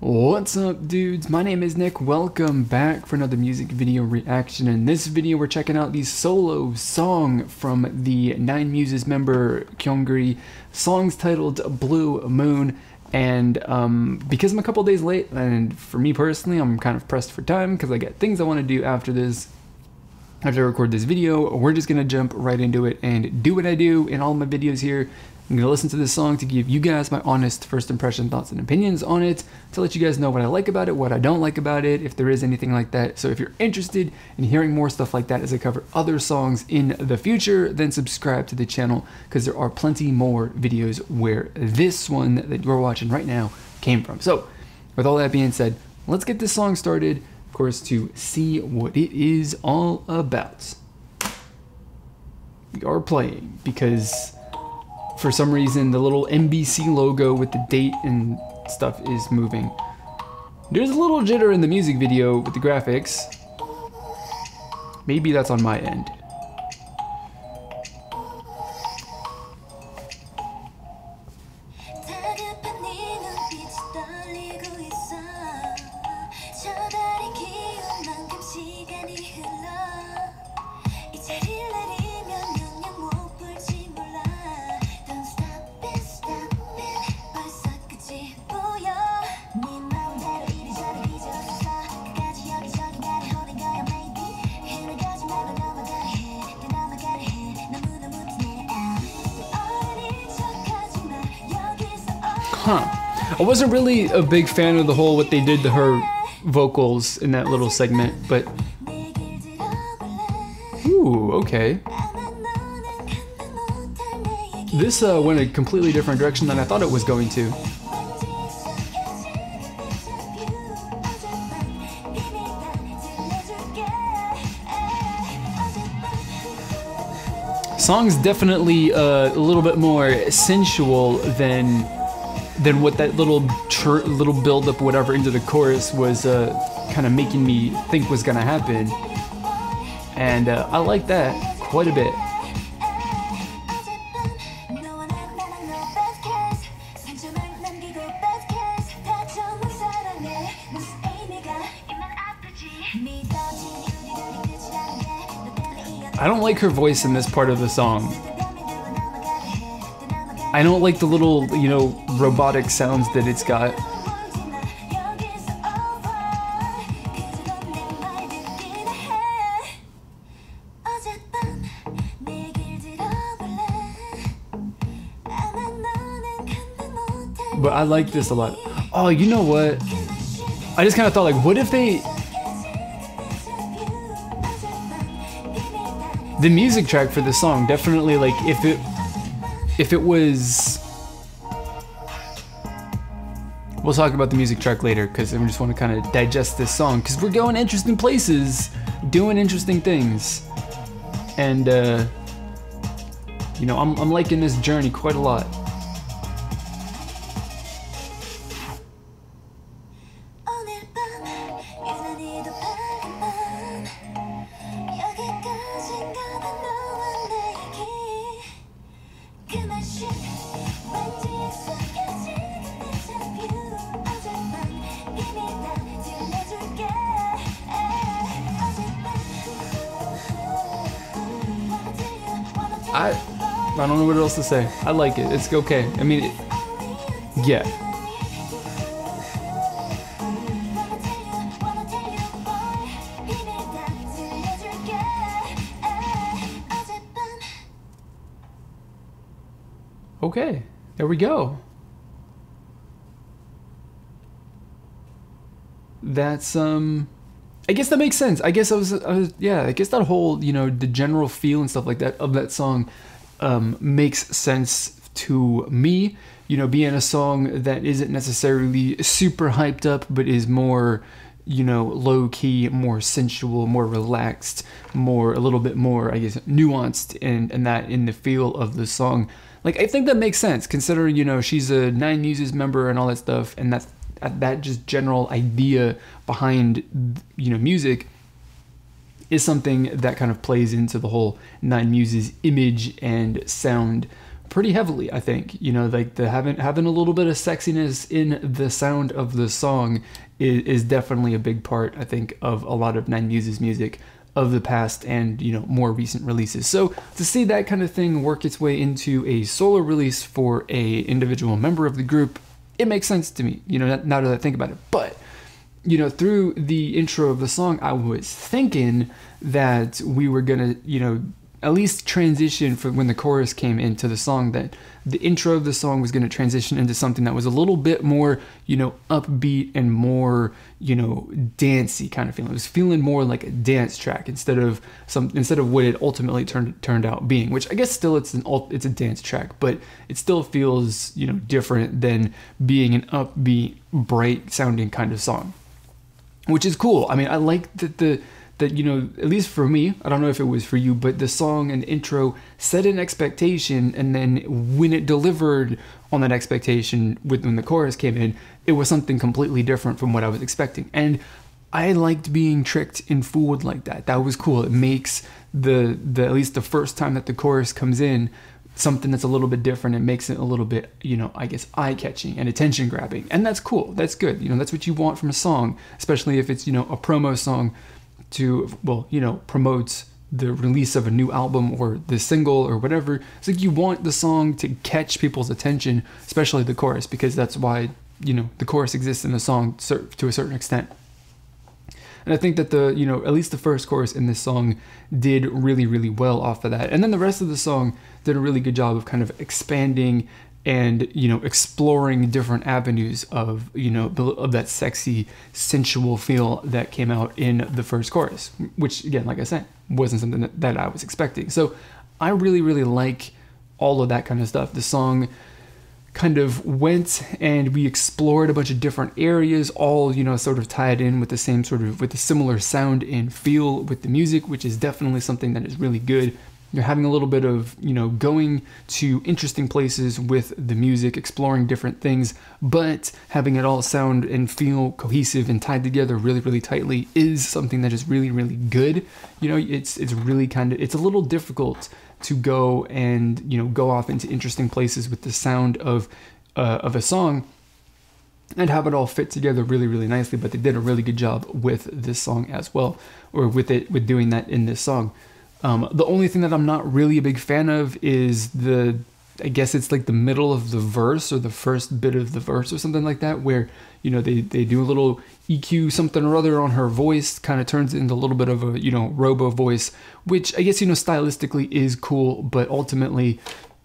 What's up, dudes? My name is Nick. Welcome back for another music video reaction. In this video, we're checking out the solo song from the Nine Muses member Gyeong Ree. Song's titled Blue Moon. And because I'm a couple days late, and for me personally, I'm kind of pressed for time because I got things I want to do after I record this video, we're just gonna jump right into it and do what I do in all my videos here. I'm gonna listen to this song to give you guys my honest first impression, thoughts, and opinions on it, to let you guys know what I like about it, what I don't like about it, if there is anything like that. So if you're interested in hearing more stuff like that as I cover other songs in the future, then subscribe to the channel because there are plenty more videos where this one that you're watching right now came from. So with all that being said, let's get this song started. Of course, to see what it is all about. We are playing because for some reason the little NBC logo with the date and stuff is moving. There's a little jitter in the music video with the graphics. Maybe that's on my end. I wasn't really a big fan of the whole what they did to her vocals in that little segment, but ooh, okay. This went a completely different direction than I thought it was going to. Song's definitely a little bit more sensual than what that little build up whatever into the chorus was kind of making me think was gonna happen, and I like that quite a bit. I don't like her voice in this part of the song. I don't like the little, you know, robotic sounds that it's got. But I like this a lot. Oh, you know what? I just kind of thought, like, what if the music track for this song, definitely, like, if it was, we'll talk about the music track later because I just want to kind of digest this song because we're going interesting places, doing interesting things, and you know, I'm liking this journey quite a lot. I don't know what else to say. I like it. It's okay. I mean, yeah. Okay, there we go. That's I guess that makes sense. I guess I was yeah, I guess that whole, you know, the general feel and stuff like that of that song makes sense to me. You know, being a song that isn't necessarily super hyped up, but is more, you know, low key, more sensual, more relaxed, a little bit more, I guess, nuanced, and that in the feel of the song. Like, I think that makes sense considering, you know, she's a Nine Muses member and all that stuff, and that just general idea behind, you know, music is something that kind of plays into the whole Nine Muses image and sound pretty heavily, I think. You know, like the having a little bit of sexiness in the sound of the song is definitely a big part, I think, of a lot of Nine Muses music of the past and, you know, more recent releases. So to see that kind of thing work its way into a solo release for a individual member of the group, it makes sense to me, you know, now that I think about it. But, you know, through the intro of the song, I was thinking that we were gonna, you know, at least transition for when the chorus came into the song, that the intro of the song was going to transition into something that was a little bit more, you know, upbeat and more, you know, dancey kind of feeling. It was feeling more like a dance track instead of what it ultimately turned out being, which I guess still it's a dance track, but it still feels, you know, different than being an upbeat, bright sounding kind of song, which is cool. I mean, I like that you know, at least for me, I don't know if it was for you, but the song and the intro set an expectation, and then when it delivered on that expectation when the chorus came in, it was something completely different from what I was expecting. And I liked being tricked and fooled like that. That was cool. It makes the at least the first time that the chorus comes in something that's a little bit different. It makes it a little bit, you know, I guess eye-catching and attention-grabbing. And that's cool. That's good. You know, that's what you want from a song, especially if it's, you know, a promo song to, well, you know, promotes the release of a new album or the single or whatever. It's like you want the song to catch people's attention, especially the chorus, because that's why, you know, the chorus exists in the song to a certain extent. And I think that the, you know, at least the first chorus in this song did really, really well off of that. And then the rest of the song did a really good job of kind of expanding and, you know, exploring different avenues of, you know, of that sexy, sensual feel that came out in the first chorus, which, again, like I said, wasn't something that I was expecting. So I really, really like all of that kind of stuff. The song kind of went and we explored a bunch of different areas, all, you know, sort of tied in with the same sort of, with a similar sound and feel with the music, which is definitely something that is really good. You're having a little bit of, you know, going to interesting places with the music, exploring different things, but having it all sound and feel cohesive and tied together really, really tightly is something that is really, really good. You know, it's really kind of, it's a little difficult to go and, you know, go off into interesting places with the sound of a song and have it all fit together really, really nicely. But they did a really good job with this song as well, or with doing that in this song. The only thing that I'm not really a big fan of is I guess it's like the middle of the verse or the first bit of the verse or something like that, where, you know, they do a little EQ something or other on her voice, kind of turns it into a little bit of a, you know, robo voice, which I guess, you know, stylistically is cool, but ultimately,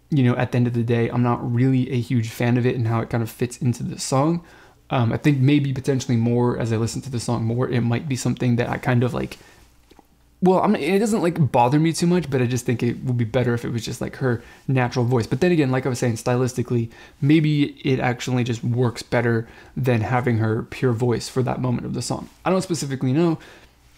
you know, at the end of the day, I'm not really a huge fan of it and how it kind of fits into the song. I think maybe potentially more as I listen to the song more, it might be something that I kind of like, well, it doesn't like bother me too much, but I just think it would be better if it was just like her natural voice. But then again, like I was saying, stylistically, maybe it actually just works better than having her pure voice for that moment of the song. I don't specifically know,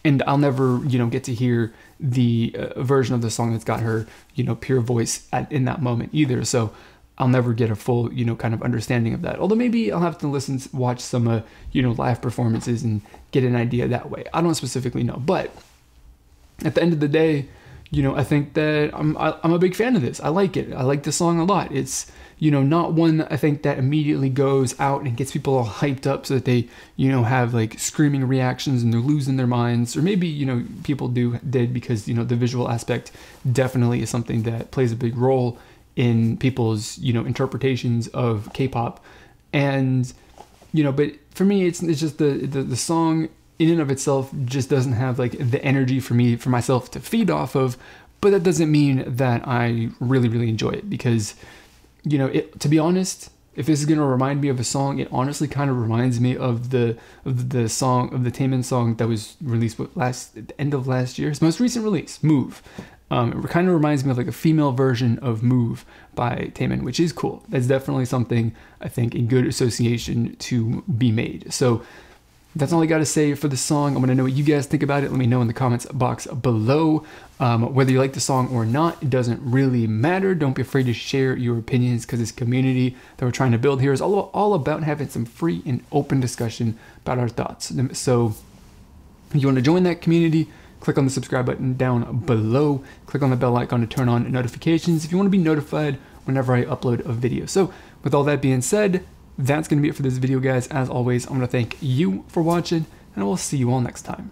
and I'll never, you know, get to hear the version of the song that's got her, you know, pure voice in that moment either. So I'll never get a full, you know, kind of understanding of that. Although maybe I'll have to watch some, you know, live performances and get an idea that way. I don't specifically know, but at the end of the day, you know, I think that I'm a big fan of this. I like it. I like the song a lot. It's, you know, not one I think that immediately goes out and gets people all hyped up so that they, you know, have like screaming reactions and they're losing their minds. Or maybe, you know, people did because, you know, the visual aspect definitely is something that plays a big role in people's, you know, interpretations of K-pop. And, you know, but for me, it's just the song in and of itself just doesn't have like the energy for myself to feed off of, but that doesn't mean that I really, really enjoy it because, you know, to be honest, if this is going to remind me of a song, it honestly kind of reminds me of the Taemin song that was released at the end of last year, his most recent release, Move. It kind of reminds me of like a female version of Move by Taemin, which is cool. That's definitely something I think a good association to be made. So that's all I got to say for the song. I want to know what you guys think about it. Let me know in the comments box below. Whether you like the song or not, it doesn't really matter. Don't be afraid to share your opinions because this community that we're trying to build here is all about having some free and open discussion about our thoughts. So if you want to join that community, click on the subscribe button down below. Click on the bell icon to turn on notifications. If you want to be notified whenever I upload a video. So with all that being said, that's going to be it for this video, guys. As always, I'm going to thank you for watching, and I will see you all next time.